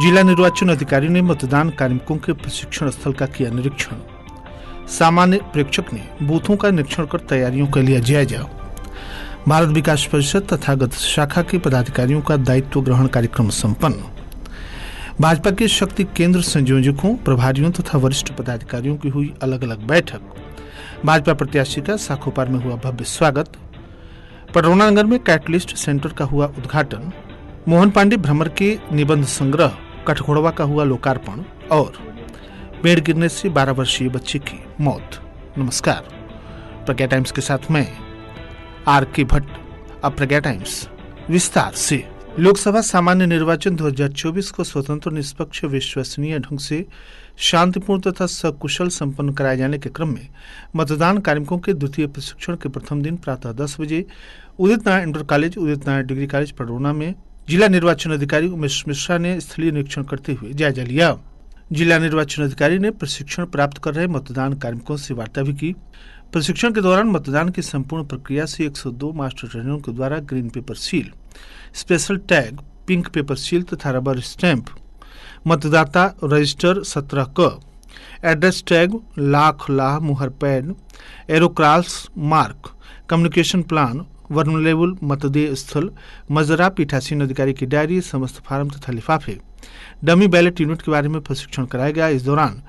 जिला निर्वाचन अधिकारी ने मतदान कार्मिकों के प्रशिक्षण स्थल का किया निरीक्षण। सामान्य प्रेक्षक ने बूथों का निरीक्षण कर तैयारियों का लिया जायजा। भारत विकास परिषद तथागत शाखा के पदाधिकारियों का दायित्व ग्रहण कार्यक्रम संपन्न। भाजपा के शक्ति केंद्र संयोजकों, प्रभारियों तथा वरिष्ठ पदाधिकारियों की हुई अलग अलग बैठक। भाजपा प्रत्याशी का साखोपार में हुआ भव्य स्वागत। पडरौना नगर में कैटलिस्ट सेंटर का हुआ उद्घाटन। मोहन पांडे भ्रमर के निबंध संग्रह कठघोड़वा का हुआ लोकार्पण और पेड़ गिरने से 12 वर्षीय बच्चे की मौत। नमस्कार, प्रज्ञा टाइम्स के साथ मैं आर.के. भट्ट। अब प्रज्ञा टाइम्स विस्तार से। लोकसभा सामान्य निर्वाचन 2024 को स्वतंत्र, निष्पक्ष, विश्वसनीय ढंग से शांतिपूर्ण तथा सकुशल संपन्न कराए जाने के क्रम में मतदान कार्मिकों के द्वितीय प्रशिक्षण के प्रथम दिन प्रातः 10 बजे Udit Narayan inter college, Udit Narayan degree college Padrauna में जिला निर्वाचन अधिकारी उमेश मिश्रा ने स्थलीय निरीक्षण करते हुए जायजा लिया। जिला निर्वाचन अधिकारी ने प्रशिक्षण प्राप्त कर रहे मतदान कार्मिकों से वार्ता भी की। प्रशिक्षण के दौरान मतदान की संपूर्ण प्रक्रिया से 102 मास्टर ट्रेनरों के द्वारा green paper seal, special tag, pink paper seal तथा रबर स्टैंप, मतदाता रजिस्टर 17 क, एड्रेस टैग, लाख लाह मुहर pad, arrow cross mark, communication plan, vulnerable मतदेय स्थल, मजरा, पीठासीन अधिकारी की डायरी, समस्त फार्म तथा लिफाफे, डमी बैलेट यूनिट के बारे में प्रशिक्षण कराया गया। इस दौरान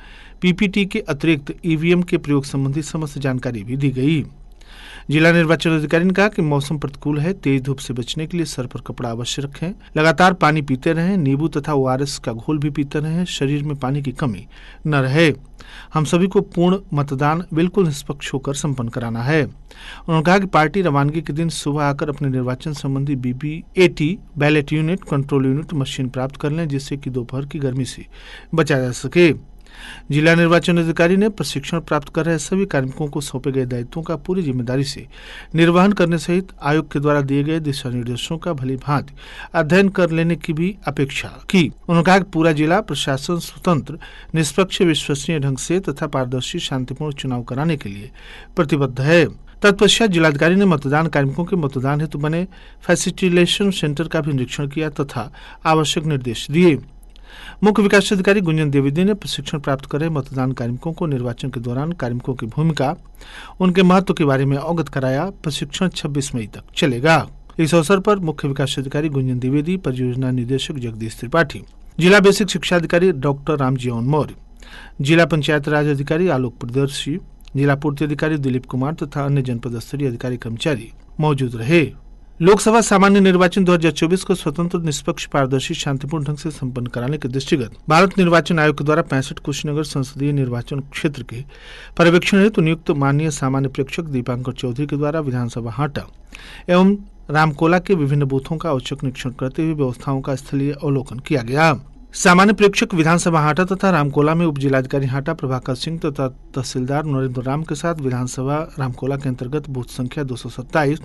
पीपीटी के अतिरिक्त ईवीएम के प्रयोग संबंधी समस्त जानकारी भी दी गई। जिला निर्वाचन अधिकारी ने कहा कि मौसम प्रतिकूल है, तेज धूप से बचने के लिए सर पर कपड़ा अवश्य रखें, लगातार पानी पीते रहें, नींबू तथा ओआरएस का घोल भी पीते रहें, शरीर में पानी की कमी न रहे। हम सभी को पूर्ण मतदान बिल्कुल निष्पक्ष होकर संपन्न कराना है। उन्होंने कहा कि पार्टी रवानगी के दिन सुबह आकर अपने निर्वाचन संबंधी VVPAT, ballot unit, control unit machine प्राप्त कर लें, जिससे कि दोपहर की गर्मी से बचा जा सके। जिला निर्वाचन अधिकारी ने प्रशिक्षण प्राप्त कर रहे सभी कार्मिकों को सौंपे गए दायित्वों का पूरी जिम्मेदारी से निर्वहन करने सहित आयोग के द्वारा दिए गए दिशा निर्देशों का भली भांति अध्ययन कर लेने की भी अपेक्षा की। उन्होंने कहा कि पूरा जिला प्रशासन स्वतंत्र, निष्पक्ष, विश्वसनीय ढंग से तथा पारदर्शी, शांतिपूर्ण चुनाव कराने के लिए प्रतिबद्ध है। तत्पश्चात जिलाधिकारी ने मतदान कार्मिकों के मतदान हेतु बने फैसिलिटेशन सेंटर का भी निरीक्षण किया तथा आवश्यक निर्देश दिए। मुख्य विकास अधिकारी गुंजन द्विवेदी ने प्रशिक्षण प्राप्त कर रहे मतदान कार्मिकों को निर्वाचन के दौरान कार्मिकों की भूमिका, उनके महत्व के बारे में अवगत कराया। प्रशिक्षण 26 मई तक चलेगा। इस अवसर पर मुख्य विकास अधिकारी गुंजन द्विवेदी, परियोजना निदेशक जगदीश त्रिपाठी, जिला बेसिक शिक्षा अधिकारी डॉक्टर रामजीवन मौर्य, जिला पंचायत राज अधिकारी आलोक प्रदर्शी, जिला पूर्ति अधिकारी दिलीप कुमार तथा अन्य जनपद स्तरीय अधिकारी कर्मचारी मौजूद रहे। लोकसभा सामान्य निर्वाचन 2024 को स्वतंत्र, निष्पक्ष, पारदर्शी, शांतिपूर्ण ढंग से संपन्न कराने के दृष्टिगत भारत निर्वाचन आयोग के द्वारा 65 कुशीनगर संसदीय निर्वाचन क्षेत्र के पर्यवेक्षण हेतु नियुक्त माननीय सामान्य प्रेक्षक दीपांकर चौधरी के द्वारा विधानसभा हाटा एवं रामकोला के विभिन्न बूथों का औचक निरीक्षण करते हुए व्यवस्थाओं का स्थलीय अवलोकन किया गया। सामान्य प्रेक्षक विधानसभा हाटा तथा रामकोला में उप जिलाधिकारी हाटा प्रभाकर सिंह तथा तहसीलदार नरेंद्र राम के साथ विधानसभा रामकोला के अंतर्गत बूथ संख्या 227,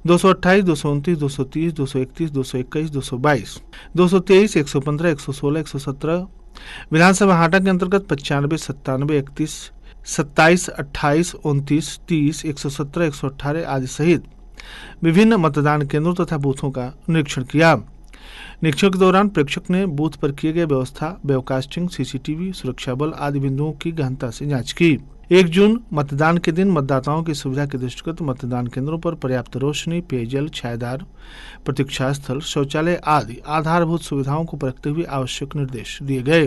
228, 229, 230, 231, 221, 222, 223, 115, 116, 117, विधानसभा हाटा के अंतर्गत 95, 97, 31, 27, 28, 29, 30, 117, 118 आदि सहित विभिन्न मतदान केंद्रों तथा बूथों का निरीक्षण किया। निरीक्षण के दौरान प्रेक्षक ने बूथ पर किए गए व्यवस्था, वेबकास्टिंग, सीसीटीवी, सुरक्षा बल आदि बिंदुओं की गहनता से जांच की। 1 जून मतदान के दिन मतदाताओं की सुविधा के दृष्टिगत मतदान केंद्रों पर पर्याप्त रोशनी, पेयजल, छायादार प्रतीक्षा स्थल, शौचालय आदि आधारभूत सुविधाओं को परखते हुए आवश्यक निर्देश दिए गए।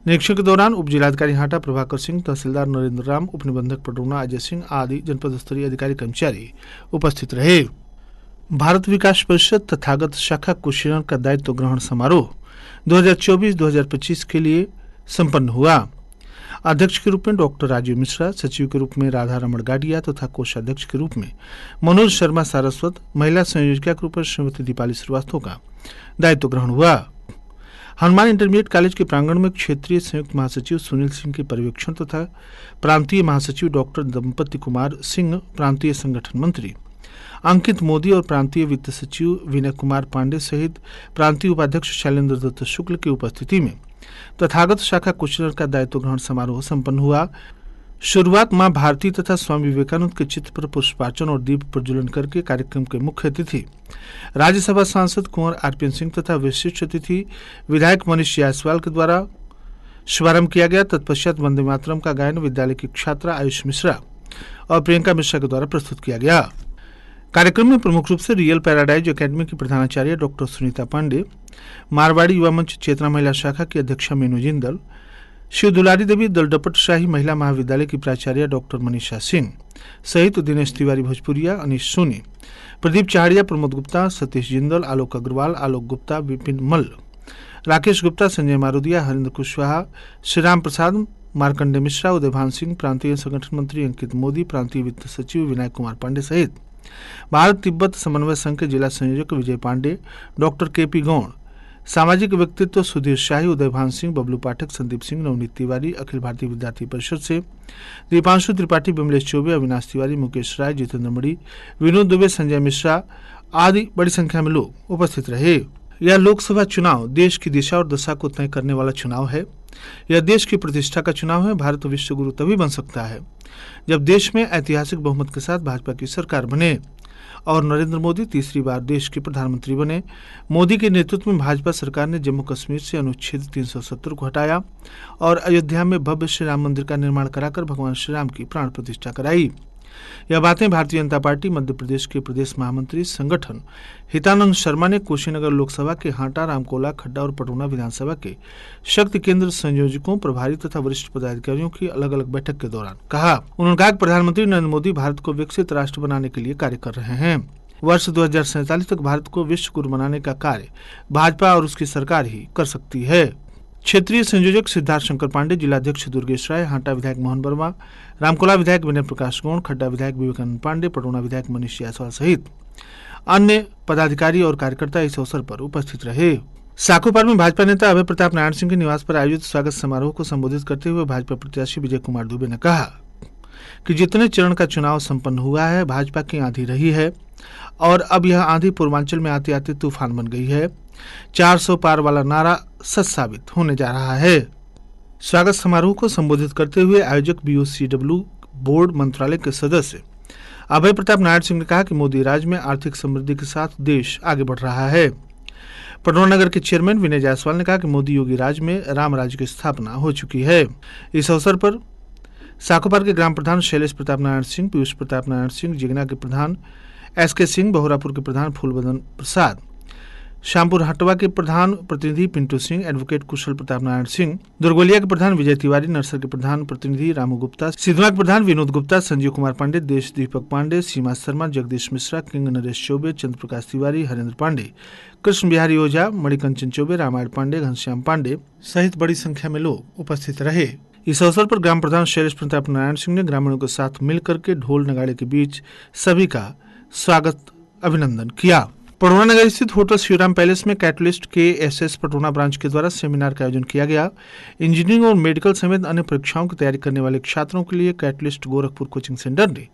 निरीक्षण के दौरान उप जिलाधिकारी हाटा प्रभाकर सिंह, तहसीलदार नरेंद्र राम, उप निबंधक पडरौना अजय सिंह आदि जनपद स्तरीय अधिकारी कर्मचारी उपस्थित रहे। भारत विकास परिषद तथागत शाखा कुशीनगर का दायित्व ग्रहण समारोह 2024-2025 के लिए संपन्न हुआ। अध्यक्ष के रूप में डॉक्टर राजीव मिश्रा, सचिव के रूप में राधा रमण गाडिया तथा कोषाध्यक्ष के रूप में मनोज शर्मा सारस्वत, महिला संयोजिका के रूप में श्रीमती दीपाली श्रीवास्तव का दायित्व ग्रहण हुआ। हनुमान इंटरमीडिएट कॉलेज के प्रांगण में क्षेत्रीय संयुक्त महासचिव सुनील सिंह के पर्यवेक्षण तथा प्रांतीय महासचिव डॉक्टर दंपति कुमार सिंह, प्रांतीय संगठन मंत्री अंकित मोदी और प्रांतीय वित्त सचिव विनय कुमार पांडे सहित प्रांतीय उपाध्यक्ष शैलेंद्र दत्त शुक्ल की उपस्थिति में तथागत शाखा कुशीनगर का दायित्व ग्रहण समारोह संपन्न हुआ। शुरुआत मां भारती तथा स्वामी विवेकानंद के चित्र पर पुष्पार्चन और दीप प्रज्वलन करके कार्यक्रम के मुख्य अतिथि राज्यसभा सांसद कुंवर आरपीएन सिंह तथा विशिष्ट अतिथि विधायक मनीष जायसवाल के द्वारा शुभारंभ किया गया। तत्पश्चात वंदे मातरम का गायन विद्यालय की छात्रा आयुष मिश्रा और प्रियंका मिश्रा के द्वारा प्रस्तुत किया गया। कार्यक्रम में प्रमुख रूप से रियल पैराडाइज एकेडमी की प्रधानाचार्य डॉक्टर सुनीता पांडे, मारवाड़ी युवा मंच चेतना महिला शाखा की अध्यक्षा मीनू जिंदल, शिव दुलारी देवी दलडपट शाही महिला महाविद्यालय की प्राचार्य डॉक्टर मनीषा सिंह सहित दिनेश तिवारी भोजपुरिया, अनिश सोनी, प्रदीप चहाड़िया, प्रमोद गुप्ता, सतीश जिंदल, आलोक अग्रवाल, आलोक गुप्ता, विपिन मल्ल, राकेश गुप्ता, संजय मारोदिया, हरिंद्र कुशवाहा, श्रीराम प्रसाद, मार्कंडे मिश्रा, उदयभान सिंह, प्रांतीय संगठन मंत्री अंकित मोदी, प्रांतीय वित्त सचिव विनायक कुमार पांडे सहित भारत तिब्बत समन्वय संघ के जिला संयोजक विजय पांडे, डॉक्टर केपी गौड़, सामाजिक व्यक्तित्व सुधीर शाही, उदयभान सिंह, बबलू पाठक, संदीप सिंह, नवनीत तिवारी, अखिल भारतीय विद्यार्थी परिषद से दीपांशु त्रिपाठी, विमलेश चौबे, अविनाश तिवारी, मुकेश राय, जितेंद्र मणि, विनोद दुबे, संजय मिश्रा आदि बड़ी संख्या में लोग उपस्थित रहे। यह लोकसभा चुनाव देश की दिशा और दशा को तय करने वाला चुनाव है। यह देश की प्रतिष्ठा का चुनाव है। भारत विश्व गुरु तभी बन सकता है जब देश में ऐतिहासिक बहुमत के साथ भाजपा की सरकार बने और नरेंद्र मोदी तीसरी बार देश के प्रधानमंत्री बने। मोदी के नेतृत्व में भाजपा सरकार ने जम्मू कश्मीर से अनुच्छेद 370 को हटाया और अयोध्या में भव्य श्री राम मंदिर का निर्माण कराकर भगवान श्री राम की प्राण प्रतिष्ठा कराई। यह बातें भारतीय जनता पार्टी मध्य प्रदेश के प्रदेश महामंत्री संगठन हितानंद शर्मा ने कुशीनगर लोकसभा के हाटा, रामकोला, खड्डा और पटौना विधानसभा के शक्ति केंद्र संयोजकों, प्रभारी तथा वरिष्ठ पदाधिकारियों की अलग अलग बैठक के दौरान कहा। उन्होंने कहा कि प्रधानमंत्री नरेंद्र मोदी भारत को विकसित राष्ट्र बनाने के लिए कार्य कर रहे हैं। वर्ष 2047 तक भारत को विश्व गुरु बनाने का कार्य भाजपा और उसकी सरकार ही कर सकती है। क्षेत्रीय संयोजक सिद्धार्थ शंकर पांडे, जिलाध्यक्ष दुर्गेश राय, हाटा विधायक मोहन वर्मा, रामकोला विधायक विनय प्रकाश गौड़, खड्डा विधायक विवेकानंद पांडे, पटौना विधायक मनीष जायसवाल सहित अन्य पदाधिकारी और कार्यकर्ता इस अवसर पर उपस्थित रहे। साकोपार में भाजपा नेता अभय प्रताप नारायण सिंह के निवास पर आयोजित स्वागत समारोह को संबोधित करते हुए भाजपा प्रत्याशी विजय कुमार दुबे ने कहा कि जितने चरण का चुनाव संपन्न हुआ है, भाजपा की आंधी रही है और अब यह आंधी पूर्वांचल में आते आते तूफान बन गई है। 400 पार वाला नारा सच साबित होने जा रहा है। स्वागत समारोह को संबोधित करते हुए आयोजक बीओसीडब्ल्यू बोर्ड मंत्रालय के सदस्य अभय प्रताप नारायण सिंह ने कहा कि मोदी राज में आर्थिक समृद्धि के साथ देश आगे बढ़ रहा है। पटौना नगर के चेयरमैन विनय जायसवाल ने कहा कि मोदी योगी राज में राम राज्य की स्थापना हो चुकी है। इस अवसर पर साकोपार के ग्राम प्रधान शैलेश प्रताप नारायण सिंह, पीयूष प्रताप नारायण सिंह, जिगना के प्रधान एसके सिंह, बहुरापुर के प्रधान फूलबदन प्रसाद, श्यामपुर हटवा के प्रधान प्रतिनिधि पिंटू सिंह, एडवोकेट कुशल प्रताप नारायण सिंह, दुर्गोलिया के प्रधान विजय तिवारी, नरसर के प्रधान प्रतिनिधि रामू गुप्ता, सिद्धवा के प्रधान विनोद गुप्ता, संजीव कुमार पांडे, देश दीपक पांडे, सीमा शर्मा, जगदीश मिश्रा, किंग नरेश चौबे, चंद्र प्रकाश तिवारी, हरेंद्र पांडे, कृष्ण बिहारी ओझा, मणिकंचन चौबे, रामायण पांडे, घनश्याम पांडे सहित बड़ी संख्या में लोग उपस्थित रहे। इस अवसर पर ग्राम प्रधान शैलेश प्रताप नारायण सिंह ने ग्रामीणों के साथ मिलकर के ढोल नगाड़े के बीच सभी का स्वागत अभिनंदन किया। पटौना नगर स्थित होटल शिवराम पैलेस में कैटलिस्ट के एसएस पटौना ब्रांच के द्वारा सेमिनार का आयोजन किया गया। इंजीनियरिंग और मेडिकल समेत अन्य परीक्षाओं की तैयारी करने वाले छात्रों के लिए कैटलिस्ट गोरखपुर कोचिंग सेंटर ने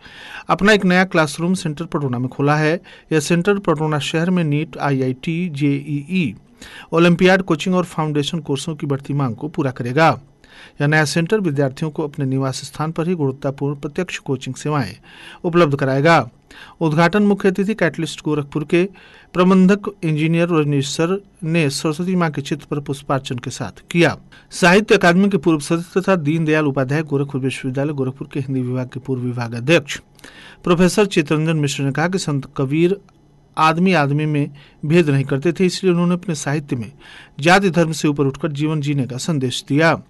अपना एक नया क्लासरूम सेंटर पटौना में खोला है। यह सेंटर पटौना शहर में NEET, IIT, JEE, olympiad coaching और फाउंडेशन कोर्सों की बढ़ती मांग को पूरा करेगा। यह नया सेंटर विद्यार्थियों को अपने निवास स्थान पर ही गुणवत्तापूर्ण प्रत्यक्ष कोचिंग सेवाएं उपलब्ध कराएगा। उद्घाटन मुख्य अतिथि कैटलिस्ट गोरखपुर के प्रबंधक इंजीनियर रजनीश सर ने सरस्वती मां के चित्र पर पुष्पार्चन के साथ किया। साहित्य अकादमी के पूर्व सदस्य तथा दीनदयाल उपाध्याय गोरखपुर विश्वविद्यालय गोरखपुर के हिंदी विभाग के पूर्व विभाग अध्यक्ष प्रोफेसर चितरंजन मिश्र ने कहा कि संत कबीर आदमी आदमी में भेद नहीं करते थे, इसलिए उन्होंने अपने साहित्य में जाति धर्म से ऊपर उठकर जीवन जीने का संदेश दिया।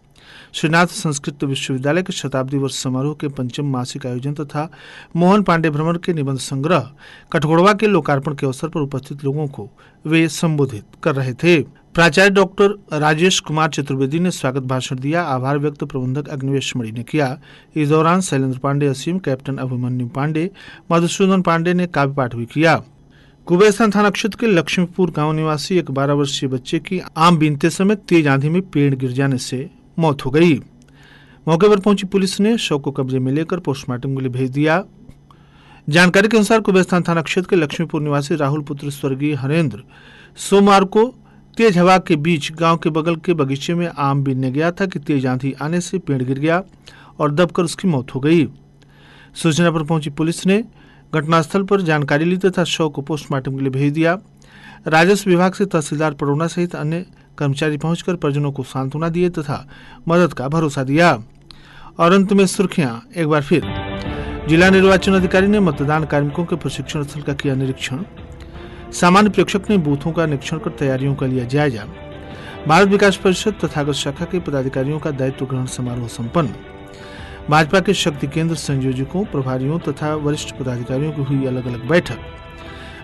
श्रीनाथ संस्कृत विश्वविद्यालय के शताब्दी वर्ष समारोह के पंचम मासिक आयोजन तथा मोहन पांडे भ्रमर के निबंध संग्रह कठघोड़वा के लोकार्पण के अवसर पर उपस्थित लोगों को वे संबोधित कर रहे थे। प्राचार्य डॉक्टर राजेश कुमार चतुर्वेदी ने स्वागत भाषण दिया। आभार व्यक्त प्रबंधक अग्निवेश मणि ने किया। इस दौरान शैलेंद्र पांडे असीम, कैप्टन अभिमन्यु पांडे, मधुसूदन पांडे ने काव्य पाठ भी किया। कुबेरस्थान थाना क्षेत्र के लक्ष्मीपुर गांव निवासी एक 12 वर्षीय बच्चे की आम बीनते समय तेज आंधी में पेड़ गिर जाने से मौत हो गई। मौके पर पहुंची पुलिस ने शव को कब्जे में लेकर पोस्टमार्टम के लिए भेज दिया। जानकारी के अनुसार कुबेरस्थान थाना क्षेत्र के लक्ष्मीपुर निवासी राहुल पुत्र स्वर्गीय हरेंद्र सोमवार को तेज हवा के बीच गांव के बगल के बगीचे में आम बीनने गया था कि तेज आंधी आने से पेड़ गिर गया और दबकर उसकी मौत हो गई। सूचना पर पहुंची पुलिस ने घटनास्थल पर जानकारी ली तथा शव को पोस्टमार्टम के लिए भेज दिया। राजस्व विभाग से तहसीलदार पडौना सहित अन्य कर्मचारी पहुंचकर परिजनों को सांत्वना दिए तथा मदद का भरोसा दिया। और अंत में सुर्खियां एक बार फिर। जिला निर्वाचन अधिकारी ने मतदान कार्मिकों के प्रशिक्षण स्थल का किया निरीक्षण। सामान्य प्रेक्षक ने बूथों का निरीक्षण कर तैयारियों का लिया जायजा। भारत विकास परिषद तथागत शाखा के पदाधिकारियों का दायित्व ग्रहण समारोह संपन्न। भाजपा के शक्ति केंद्र संयोजकों, प्रभारियों तथा वरिष्ठ पदाधिकारियों की हुई अलग अलग बैठक।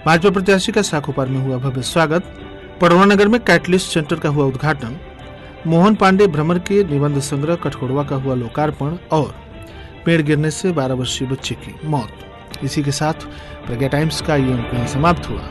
भाजपा प्रत्याशी का साखोपार में हुआ भव्य स्वागत। पडौना नगर में कैटलिस्ट सेंटर का हुआ उद्घाटन। मोहन पांडे भ्रमर के निबंध संग्रह कठकोड़वा का हुआ लोकार्पण। और पेड़ गिरने से 12 वर्षीय बच्चे की मौत। इसी के साथ प्रज्ञा टाइम्स का ये अंक समाप्त हुआ।